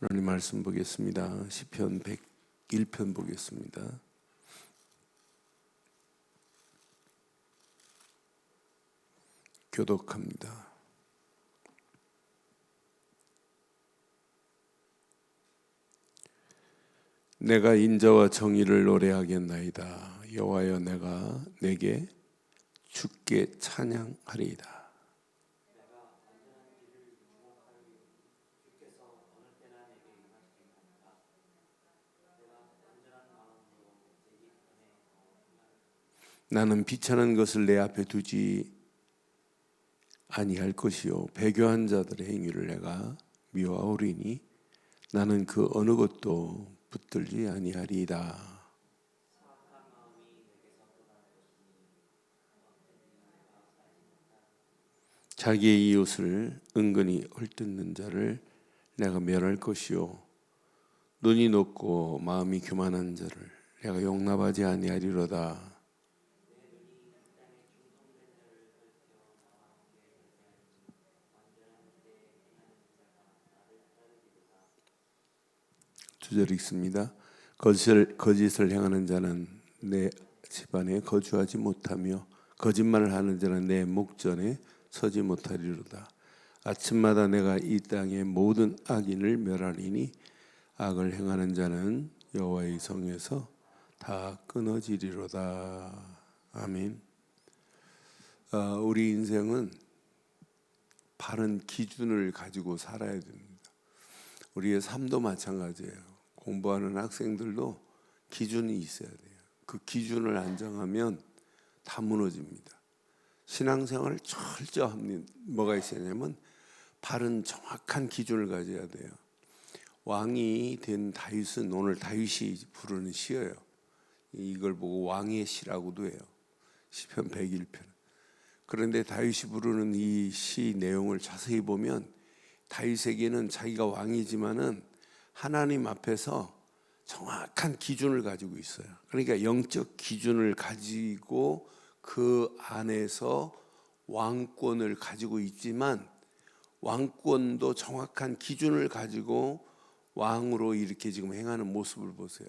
하나님 말씀 보겠습니다. 시편 101편 보겠습니다. 교독합니다. 내가 인자와 정의를 노래하겠나이다. 여호와여, 내가 내게 주께 찬양하리이다. 나는 비천한 것을 내 앞에 두지 아니할 것이요, 배교한 자들의 행위를 내가 미워하오리니 나는 그 어느 것도 붙들지 아니하리이다. 자기의 이웃을 은근히 헐뜯는 자를 내가 멸할 것이요, 눈이 높고 마음이 교만한 자를 내가 용납하지 아니하리로다. 주절 읽습니다. 거짓을 행하는 자는 내 집안에 거주하지 못하며 거짓말을 하는 자는 내 목전에 서지 못하리로다. 아침마다 내가 이 땅의 모든 악인을 멸하리니 악을 행하는 자는 여호와의 성에서 다 끊어지리로다. 아멘. 우리 인생은 바른 기준을 가지고 살아야 됩니다. 우리의 삶도 마찬가지예요. 공부하는 학생들도 기준이 있어야 돼요. 그 기준을 안 정하면 다 무너집니다. 신앙생활을 철저합니다. 뭐가 있어야냐면 바른 정확한 기준을 가져야 돼요. 왕이 된 다윗은 오늘 다윗이 부르는 시예요. 이걸 보고 왕의 시라고도 해요. 시편 101편. 그런데 다윗이 부르는 이 시 내용을 자세히 보면 다윗에게는 자기가 왕이지만은 하나님 앞에서 정확한 기준을 가지고 있어요. 그러니까 영적 기준을 가지고 그 안에서 왕권을 가지고 있지만 왕권도 정확한 기준을 가지고 왕으로 이렇게 지금 행하는 모습을 보세요.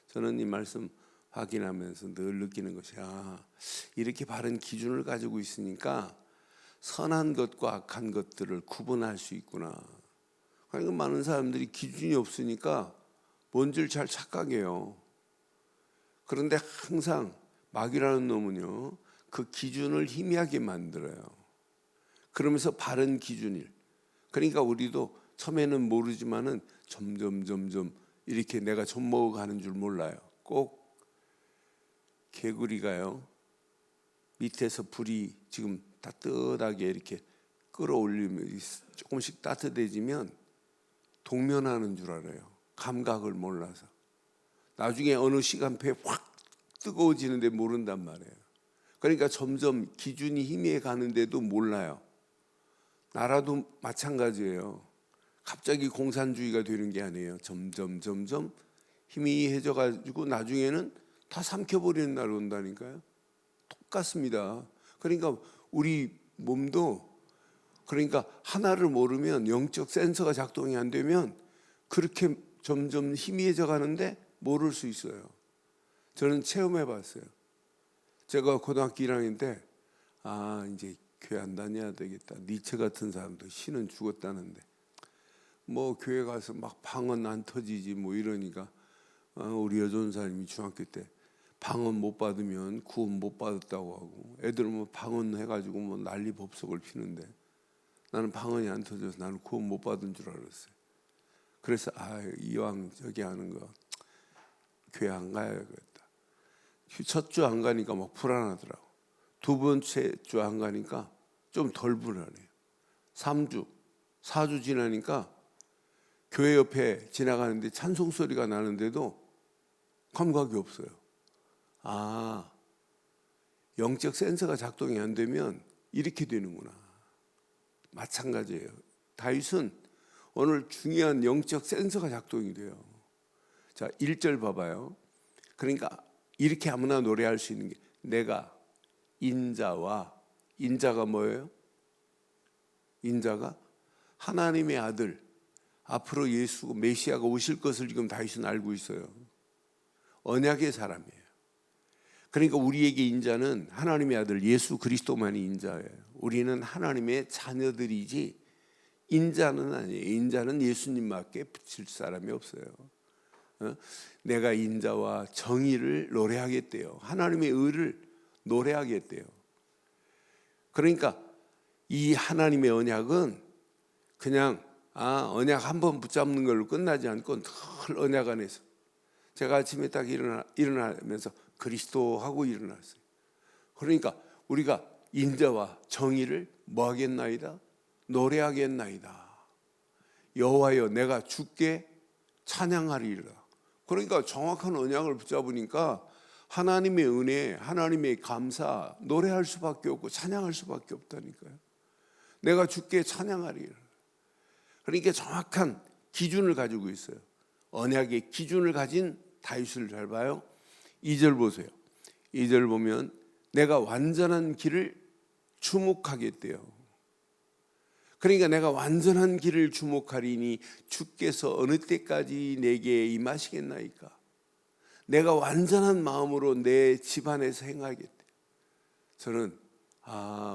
저는 이 말씀 확인하면서 늘 느끼는 것이 이렇게 바른 기준을 가지고 있으니까 선한 것과 악한 것들을 구분할 수 있구나. 그러니까 많은 사람들이 기준이 없으니까 뭔지를 잘 착각해요. 그런데 항상 마귀라는 놈은요, 그 기준을 희미하게 만들어요. 그러면서 바른 기준일. 그러니까 우리도 처음에는 모르지만은 점점 이렇게 내가 젖먹어가는 줄 몰라요. 꼭 개구리가요, 밑에서 불이 지금 따뜻하게 이렇게 끌어올리면 조금씩 따뜻해지면 동면하는 줄 알아요. 감각을 몰라서. 나중에 어느 시간표에 확 뜨거워지는데 모른단 말이에요. 그러니까 점점 기준이 희미해 가는데도 몰라요. 나라도 마찬가지예요. 갑자기 공산주의가 되는 게 아니에요. 점점 희미해져 가지고 나중에는 다 삼켜버리는 날 온다니까요. 똑같습니다. 그러니까 우리 몸도, 그러니까 하나를 모르면, 영적 센서가 작동이 안 되면 그렇게 점점 희미해져 가는데 모를 수 있어요. 저는 체험해 봤어요. 제가 고등학교 1학년 때 이제 교회 안 다녀야 되겠다. 니체 같은 사람도 신은 죽었다는데 뭐 교회 가서 막 방언 안 터지지 뭐 이러니까 우리 여전사님이 중학교 때 방언 못 받으면 구원 못 받았다고 하고, 애들 뭐 방언 해가지고 뭐 난리 법석을 피는데 나는 방언이 안 터져서 나는 구원 못 받은 줄 알았어요. 그래서 이왕 저기 하는 거 교회 안 가야겠다. 첫 주 안 가니까 막 불안하더라고. 두 번째 주 안 가니까 좀 덜 불안해요. 3주, 4주 지나니까 교회 옆에 지나가는데 찬송 소리가 나는데도 감각이 없어요. 영적 센서가 작동이 안 되면 이렇게 되는구나. 마찬가지예요. 다윗은 오늘 중요한 영적 센서가 작동이 돼요. 자, 1절 봐봐요. 그러니까 이렇게 아무나 노래할 수 있는 게, 내가 인자가 뭐예요? 인자가 하나님의 아들. 앞으로 예수 메시아가 오실 것을 지금 다윗은 알고 있어요. 언약의 사람이에요. 그러니까 우리에게 인자는 하나님의 아들 예수 그리스도만이 인자예요. 우리는 하나님의 자녀들이지 인자는 아니에요. 인자는 예수님밖에 붙일 사람이 없어요. 내가 인자와 정의를 노래하겠대요. 하나님의 의를 노래하겠대요. 그러니까 이 하나님의 언약은 그냥 언약 한번 붙잡는 걸로 끝나지 않고 늘 언약 안에서, 제가 아침에 딱 일어나면서 그리스도 하고 일어났어요. 그러니까 우리가 인자와 정의를 뭐 하겠나이다? 노래하겠나이다. 여호와여 내가 주께 찬양하리라. 그러니까 정확한 언약을 붙잡으니까 하나님의 은혜, 하나님의 감사 노래할 수밖에 없고 찬양할 수밖에 없다니까요. 내가 주께 찬양하리라. 그러니까 정확한 기준을 가지고 있어요. 언약의 기준을 가진 다윗을 잘 봐요. 2절 보세요. 2절 보면 내가 완전한 길을 주목하겠대요. 그러니까 내가 완전한 길을 주목하리니 주께서 어느 때까지 내게 임하시겠나이까. 내가 완전한 마음으로 내 집안에서 행하겠대. 저는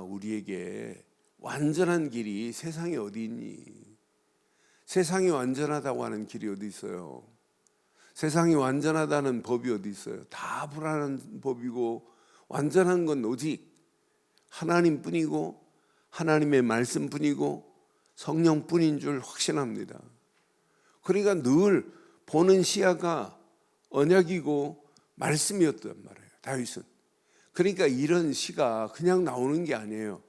우리에게 완전한 길이 세상에 어디 있니? 세상이 완전하다고 하는 길이 어디 있어요? 세상이 완전하다는 법이 어디 있어요? 다 불안한 법이고, 완전한 건 오직 하나님뿐이고 하나님의 말씀뿐이고 성령뿐인 줄 확신합니다. 그러니까 늘 보는 시야가 언약이고 말씀이었단 말이에요, 다윗은. 그러니까 이런 시가 그냥 나오는 게 아니에요.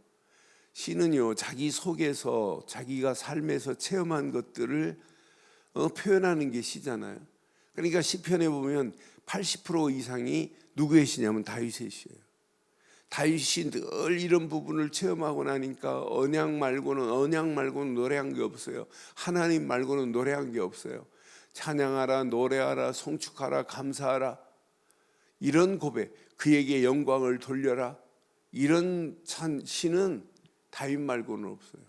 시는요, 자기 속에서 자기가 삶에서 체험한 것들을 표현하는 게 시잖아요. 그러니까 시편에 보면 80% 이상이 누구의 시냐면 다윗의 시예요. 다윗이 늘 이런 부분을 체험하고 나니까 언약 말고는 노래한 게 없어요. 하나님 말고는 노래한 게 없어요. 찬양하라, 노래하라, 송축하라, 감사하라, 이런 고백, 그에게 영광을 돌려라, 이런 시는 다윗 말고는 없어요.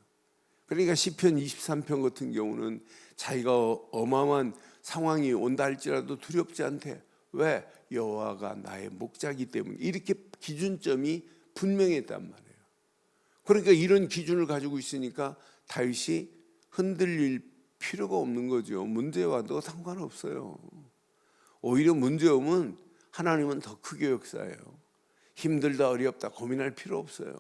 그러니까 시편 23편 같은 경우는 자기가 어마어마한 상황이 온다 할지라도 두렵지 않대. 왜? 여호와가 나의 목자이기 때문에. 이렇게 기준점이 분명했단 말이에요. 그러니까 이런 기준을 가지고 있으니까 다윗이 흔들릴 필요가 없는 거죠. 문제 와도 상관없어요. 오히려 문제 오면 하나님은 더 크게 역사해요. 힘들다 어렵다 고민할 필요 없어요.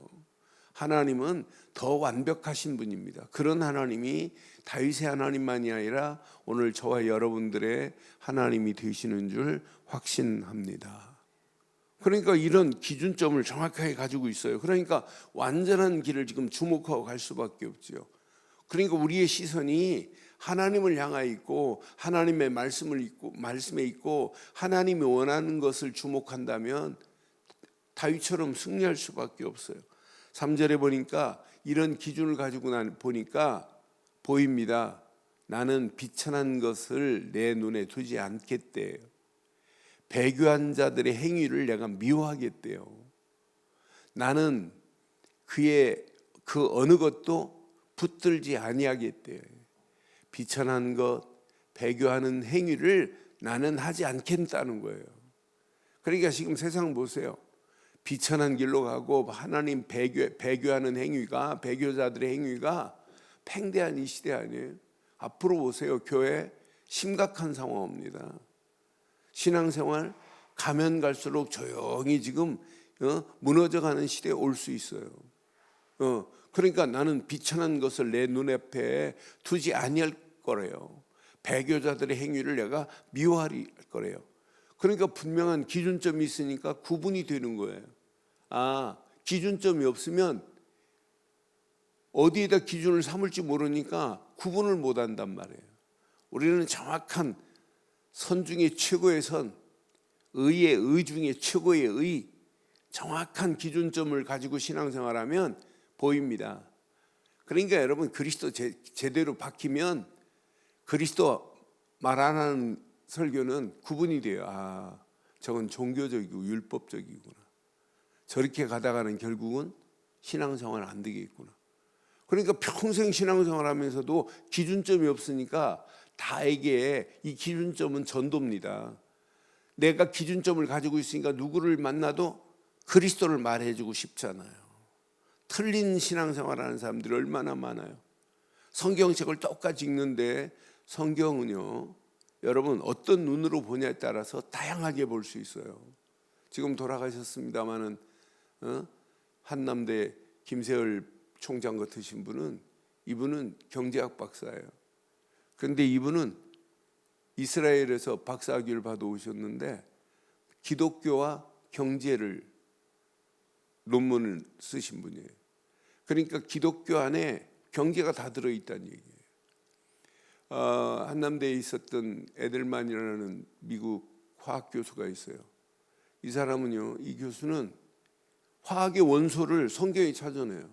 하나님은 더 완벽하신 분입니다. 그런 하나님이 다윗의 하나님만이 아니라 오늘 저와 여러분들의 하나님이 되시는 줄 확신합니다. 그러니까 이런 기준점을 정확하게 가지고 있어요. 그러니까 완전한 길을 지금 주목하고 갈 수밖에 없죠. 그러니까 우리의 시선이 하나님을 향하여 있고 하나님의 말씀에 있고 하나님이 원하는 것을 주목한다면 다윗처럼 승리할 수밖에 없어요. 3절에 보니까 이런 기준을 가지고 보니까 보입니다. 나는 비천한 것을 내 눈에 두지 않겠대요. 배교한 자들의 행위를 내가 미워하겠대요. 나는 그의 그 어느 것도 붙들지 아니하겠대요. 비천한 것, 배교하는 행위를 나는 하지 않겠다는 거예요. 그러니까 지금 세상 보세요. 비천한 길로 가고 하나님 배교하는 행위가, 배교자들의 행위가 팽대한 이 시대 아니에요. 앞으로 보세요. 교회 심각한 상황입니다. 신앙생활 가면 갈수록 조용히 지금 무너져가는 시대에 올 수 있어요. 그러니까 나는 비천한 것을 내 눈앞에 두지 아니할 거래요. 배교자들의 행위를 내가 미워할 거래요. 그러니까 분명한 기준점이 있으니까 구분이 되는 거예요. 기준점이 없으면 어디에다 기준을 삼을지 모르니까 구분을 못 한단 말이에요. 우리는 정확한 선 중에 최고의 선, 의의 의 중에 최고의 의, 정확한 기준점을 가지고 신앙생활하면 보입니다. 그러니까 여러분 그리스도 제대로 박히면 그리스도 말 안 하는 설교는 구분이 돼요. 저건 종교적이고 율법적이구나. 저렇게 가다가는 결국은 신앙생활 안 되겠구나. 그러니까 평생 신앙생활하면서도 기준점이 없으니까 다에게 이 기준점은 전도입니다. 내가 기준점을 가지고 있으니까 누구를 만나도 그리스도를 말해주고 싶잖아요. 틀린 신앙생활하는 사람들이 얼마나 많아요. 성경책을 똑같이 읽는데 성경은요, 여러분 어떤 눈으로 보냐에 따라서 다양하게 볼 수 있어요. 지금 돌아가셨습니다마는 한남대 김세열 총장 같으신 분은, 이분은 경제학 박사예요. 그런데 이분은 이스라엘에서 박사학위를 받아 오셨는데 기독교와 경제를 논문을 쓰신 분이에요. 그러니까 기독교 안에 경제가 다 들어있다는 얘기예요. 한남대에 있었던 에델만이라는 미국 화학 교수가 있어요. 이 사람은요, 이 교수는 화학의 원소를 성경에 찾아내요.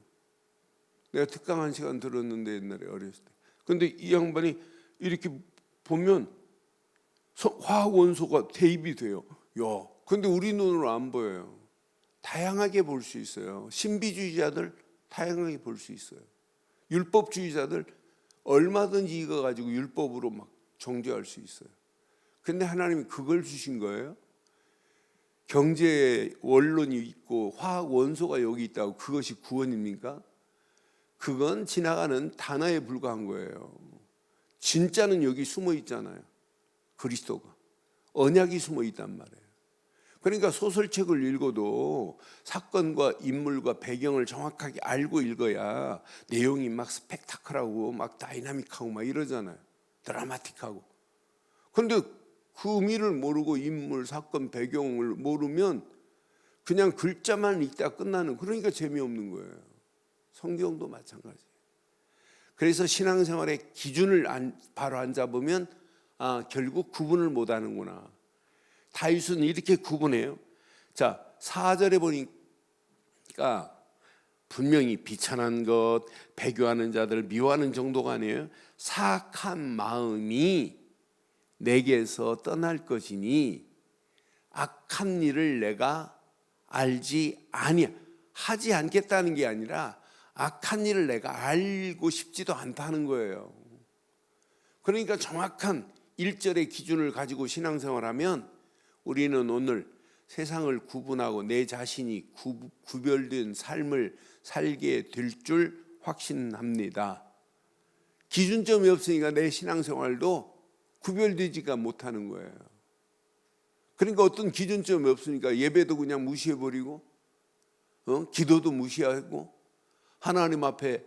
내가 특강 한 시간 들었는데 옛날에 어렸을 때. 근데 이 양반이 이렇게 보면 화학 원소가 대입이 돼요. 야, 근데 우리 눈으로 안 보여요. 다양하게 볼 수 있어요. 신비주의자들 다양하게 볼 수 있어요. 율법주의자들 얼마든지 이거 가지고 율법으로 막 정죄할 수 있어요. 근데 하나님이 그걸 주신 거예요. 경제의 원론이 있고 화학 원소가 여기 있다고 그것이 구원입니까? 그건 지나가는 단어에 불과한 거예요. 진짜는 여기 숨어 있잖아요. 그리스도가, 언약이 숨어 있단 말이에요. 그러니까 소설책을 읽어도 사건과 인물과 배경을 정확하게 알고 읽어야 내용이 막 스펙타클하고 막 다이나믹하고 막 이러잖아요. 드라마틱하고. 그런데 그 의미를 모르고 인물, 사건, 배경을 모르면 그냥 글자만 읽다 끝나는, 그러니까 재미없는 거예요. 성경도 마찬가지예요. 그래서 신앙생활의 기준을 바로 안 잡으면 결국 구분을 못하는구나. 다윗은 이렇게 구분해요. 자, 4절에 보니까 분명히 비천한 것, 배교하는 자들 미워하는 정도가 아니에요. 사악한 마음이 내게서 떠날 것이니 악한 일을 내가 알지 아니야. 하지 않겠다는 게 아니라 악한 일을 내가 알고 싶지도 않다는 거예요. 그러니까 정확한 1절의 기준을 가지고 신앙생활하면 우리는 오늘 세상을 구분하고 내 자신이 구별된 삶을 살게 될 줄 확신합니다. 기준점이 없으니까 내 신앙생활도 구별되지가 못하는 거예요. 그러니까 어떤 기준점이 없으니까 예배도 그냥 무시해버리고 기도도 무시하고 하나님 앞에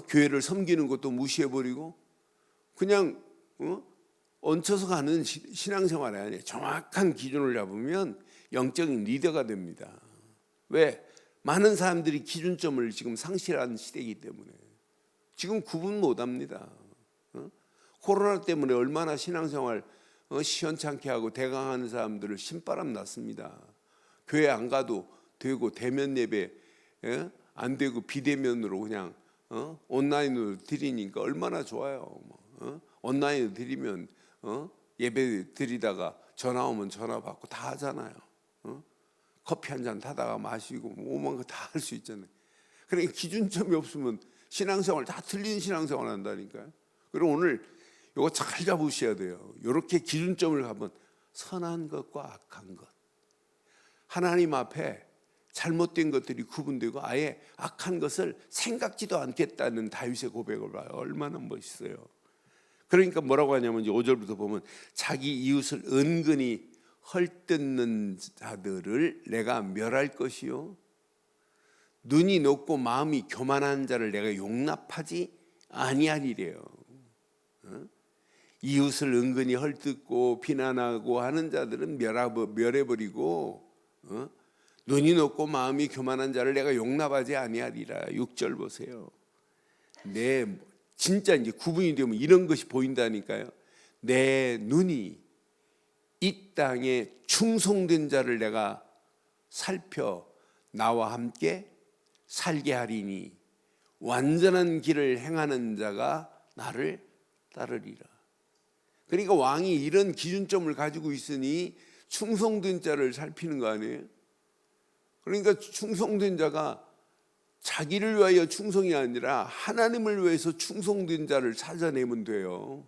교회를 섬기는 것도 무시해버리고 그냥 얹혀서 가는 신앙생활이 아니에요. 정확한 기준을 잡으면 영적인 리더가 됩니다. 왜? 많은 사람들이 기준점을 지금 상실하는 시대이기 때문에 지금 구분 못합니다. 코로나 때문에 얼마나 신앙생활 시원찮게 하고 대강하는 사람들을 신바람 났습니다. 교회 안 가도 되고 대면 예배 안 되고 비대면으로 그냥 온라인으로 드리니까 얼마나 좋아요. 온라인으로 드리면 예배 드리다가 전화 오면 전화 받고 다 하잖아요. 커피 한 잔 타다가 마시고 오만 거 다 할 수 있잖아요. 그러니까 기준점이 없으면 신앙생활 다 틀린 신앙생활 한다니까요. 그럼 오늘 이거 잘 잡으셔야 돼요. 이렇게 기준점을 가면 선한 것과 악한 것, 하나님 앞에 잘못된 것들이 구분되고 아예 악한 것을 생각지도 않겠다는 다윗의 고백을 봐요. 얼마나 멋있어요. 그러니까 뭐라고 하냐면 이제 5절부터 보면 자기 이웃을 은근히 헐뜯는 자들을 내가 멸할 것이요 눈이 높고 마음이 교만한 자를 내가 용납하지 아니하리래요. 이웃을 은근히 헐뜯고 비난하고 하는 자들은 멸해버리고 눈이 높고 마음이 교만한 자를 내가 용납하지 아니하리라. 6절 보세요. 진짜 이제 구분이 되면 이런 것이 보인다니까요. 내 눈이 이 땅에 충성된 자를 내가 살펴 나와 함께 살게 하리니 완전한 길을 행하는 자가 나를 따르리라. 그러니까 왕이 이런 기준점을 가지고 있으니 충성된 자를 살피는 거 아니에요? 그러니까 충성된 자가 자기를 위하여 충성이 아니라 하나님을 위해서 충성된 자를 찾아내면 돼요.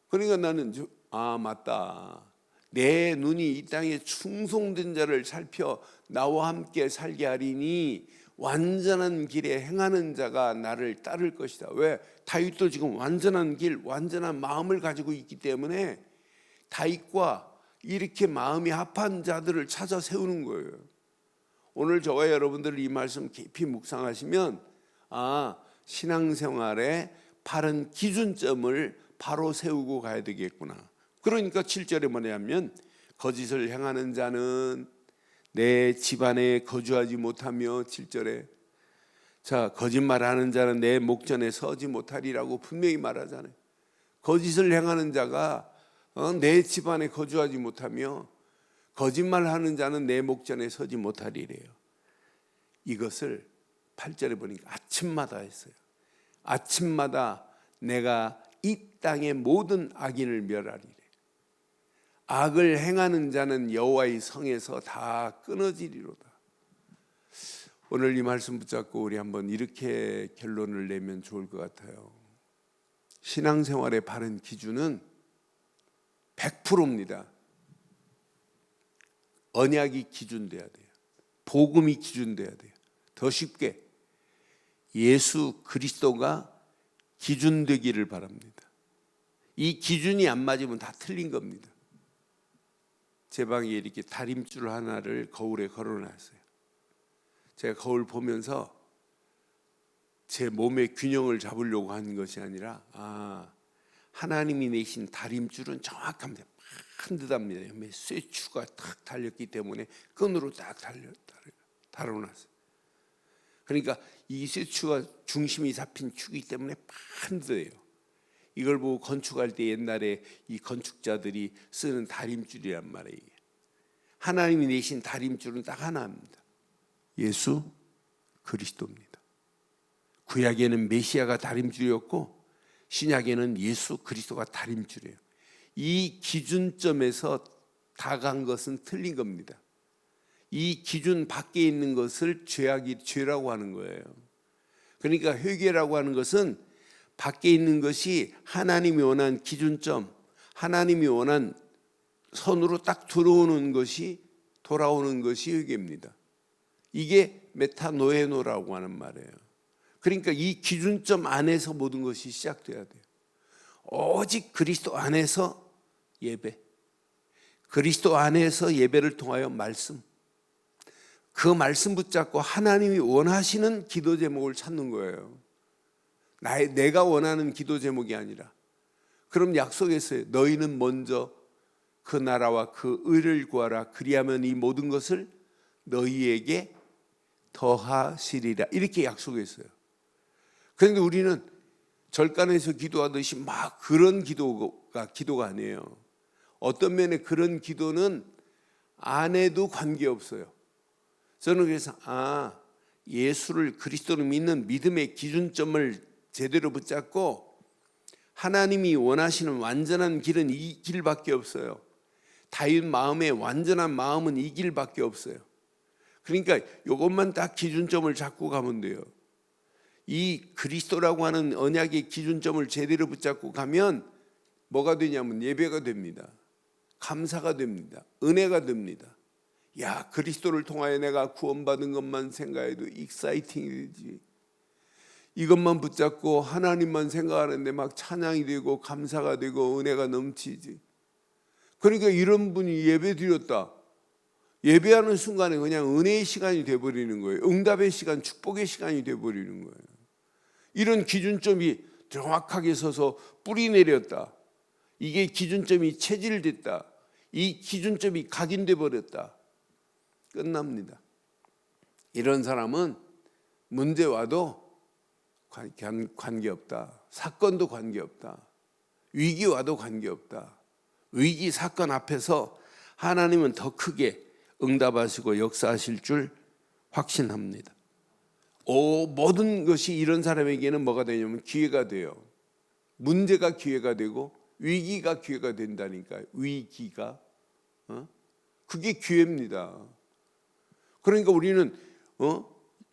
그러니까 나는 맞다. 내 눈이 이 땅에 충성된 자를 살펴 나와 함께 살게 하리니 완전한 길에 행하는 자가 나를 따를 것이다. 왜? 다윗도 지금 완전한 길, 완전한 마음을 가지고 있기 때문에 다윗과 이렇게 마음이 합한 자들을 찾아 세우는 거예요. 오늘 저와 여러분들 이 말씀 깊이 묵상하시면 신앙생활의 바른 기준점을 바로 세우고 가야 되겠구나. 그러니까 7절에 뭐냐면 거짓을 행하는 자는 내 집안에 거주하지 못하며 7절에 거짓말하는 자는 내 목전에 서지 못하리라고 분명히 말하잖아요. 거짓을 행하는 자가 내 집안에 거주하지 못하며 거짓말하는 자는 내 목전에 서지 못하리래요. 이것을 8절에 보니까 아침마다 했어요. 아침마다 내가 이 땅의 모든 악인을 멸하리래. 악을 행하는 자는 여호와의 성에서 다 끊어지리로다. 오늘 이 말씀 붙잡고 우리 한번 이렇게 결론을 내면 좋을 것 같아요. 신앙생활의 바른 기준은 100%입니다. 언약이 기준돼야 돼요. 복음이 기준돼야 돼요. 더 쉽게 예수 그리스도가 기준되기를 바랍니다. 이 기준이 안 맞으면 다 틀린 겁니다. 제 방에 이렇게 다림줄 하나를 거울에 걸어놨어요. 제가 거울 보면서 제 몸의 균형을 잡으려고 하는 것이 아니라 하나님이 내신 다림줄은 정확합니다. 반듯합니다. 쇠추가 탁 달렸기 때문에 끈으로 딱 달아놨어요. 그러니까 이 쇠추가 중심이 잡힌 축이기 때문에 반듯해요. 이걸 보고 건축할 때 옛날에 이 건축자들이 쓰는 다림줄이란 말이에요. 하나님이 내신 다림줄은 딱 하나입니다. 예수 그리스도입니다. 구약에는 메시아가 다림줄이었고 신약에는 예수 그리스도가 다림줄이에요. 이 기준점에서 다 간 것은 틀린 겁니다. 이 기준 밖에 있는 것을 죄라고 하는 거예요. 그러니까 회개라고 하는 것은 밖에 있는 것이 하나님이 원한 기준점, 하나님이 원한 선으로 딱 들어오는 것이 돌아오는 것이 회개입니다. 이게 메타노에노라고 하는 말이에요. 그러니까 이 기준점 안에서 모든 것이 시작돼야 돼요. 오직 그리스도 안에서 예배, 그리스도 안에서 예배를 통하여 말씀, 그 말씀 붙잡고 하나님이 원하시는 기도 제목을 찾는 거예요. 내가 원하는 기도 제목이 아니라. 그럼 약속했어요. 너희는 먼저 그 나라와 그 의를 구하라. 그리하면 이 모든 것을 너희에게 더하시리라. 이렇게 약속했어요. 그런데 우리는 절간에서 기도하듯이 막 그런 기도가 아니에요. 어떤 면에 그런 기도는 안 해도 관계없어요. 저는 그래서 예수를 그리스도를 믿는 믿음의 기준점을 제대로 붙잡고 하나님이 원하시는 완전한 길은 이 길밖에 없어요. 다윗 마음의 완전한 마음은 이 길밖에 없어요. 그러니까 이것만 딱 기준점을 잡고 가면 돼요. 이 그리스도라고 하는 언약의 기준점을 제대로 붙잡고 가면 뭐가 되냐면 예배가 됩니다. 감사가 됩니다. 은혜가 됩니다. 그리스도를 통하여 내가 구원받은 것만 생각해도 익사이팅이 되지. 이것만 붙잡고 하나님만 생각하는데 막 찬양이 되고 감사가 되고 은혜가 넘치지. 그러니까 이런 분이 예배 드렸다. 예배하는 순간에 그냥 은혜의 시간이 돼버리는 거예요. 응답의 시간, 축복의 시간이 돼버리는 거예요. 이런 기준점이 정확하게 서서 뿌리 내렸다. 이게 기준점이 체질됐다. 이 기준점이 각인돼 버렸다. 끝납니다. 이런 사람은 문제 와도 관계없다. 사건도 관계없다. 위기 와도 관계없다. 위기 사건 앞에서 하나님은 더 크게 응답하시고 역사하실 줄 확신합니다. 모든 것이 이런 사람에게는 뭐가 되냐면 기회가 돼요. 문제가 기회가 되고 위기가 기회가 된다니까요. 위기가 그게 기회입니다. 그러니까 우리는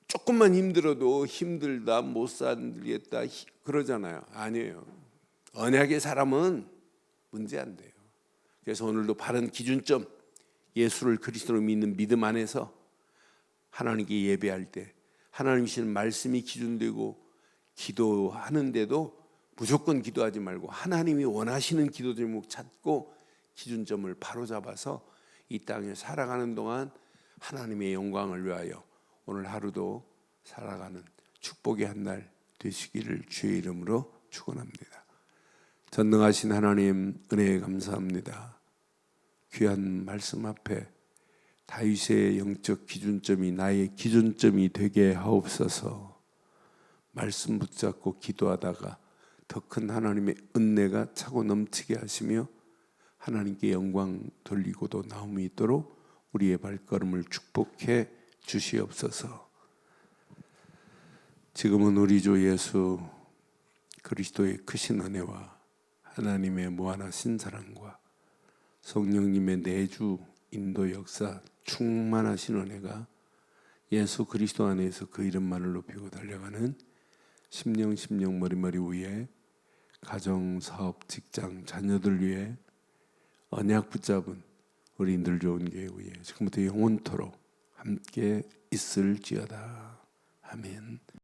조금만 힘들어도 힘들다, 못 살겠다 그러잖아요. 아니에요. 언약의 사람은 문제 안 돼요. 그래서 오늘도 바른 기준점, 예수를 그리스도로 믿는 믿음 안에서 하나님께 예배할 때 하나님 주시는 말씀이 기준되고, 기도하는데도 무조건 기도하지 말고 하나님이 원하시는 기도 제목 찾고 기준점을 바로잡아서 이 땅에 살아가는 동안 하나님의 영광을 위하여 오늘 하루도 살아가는 축복의 한 날 되시기를 주의 이름으로 축원합니다. 전능하신 하나님, 은혜에 감사합니다. 귀한 말씀 앞에 다윗의 영적 기준점이 나의 기준점이 되게 하옵소서. 말씀 붙잡고 기도하다가 더 큰 하나님의 은혜가 차고 넘치게 하시며 하나님께 영광 돌리고도 나음이 있도록 우리의 발걸음을 축복해 주시옵소서. 지금은 우리 주 예수 그리스도의 크신 은혜와 하나님의 무한하신 사랑과 성령님의 내주 인도 역사 충만하신 은혜가 예수 그리스도 안에서 그 이름만을 높이고 달려가는 심령 머리머리 위에 가정, 사업, 직장, 자녀들 위해 언약 붙잡은 우리 늘 좋은 교회 위에 지금부터 영원토록 함께 있을지어다. 아멘.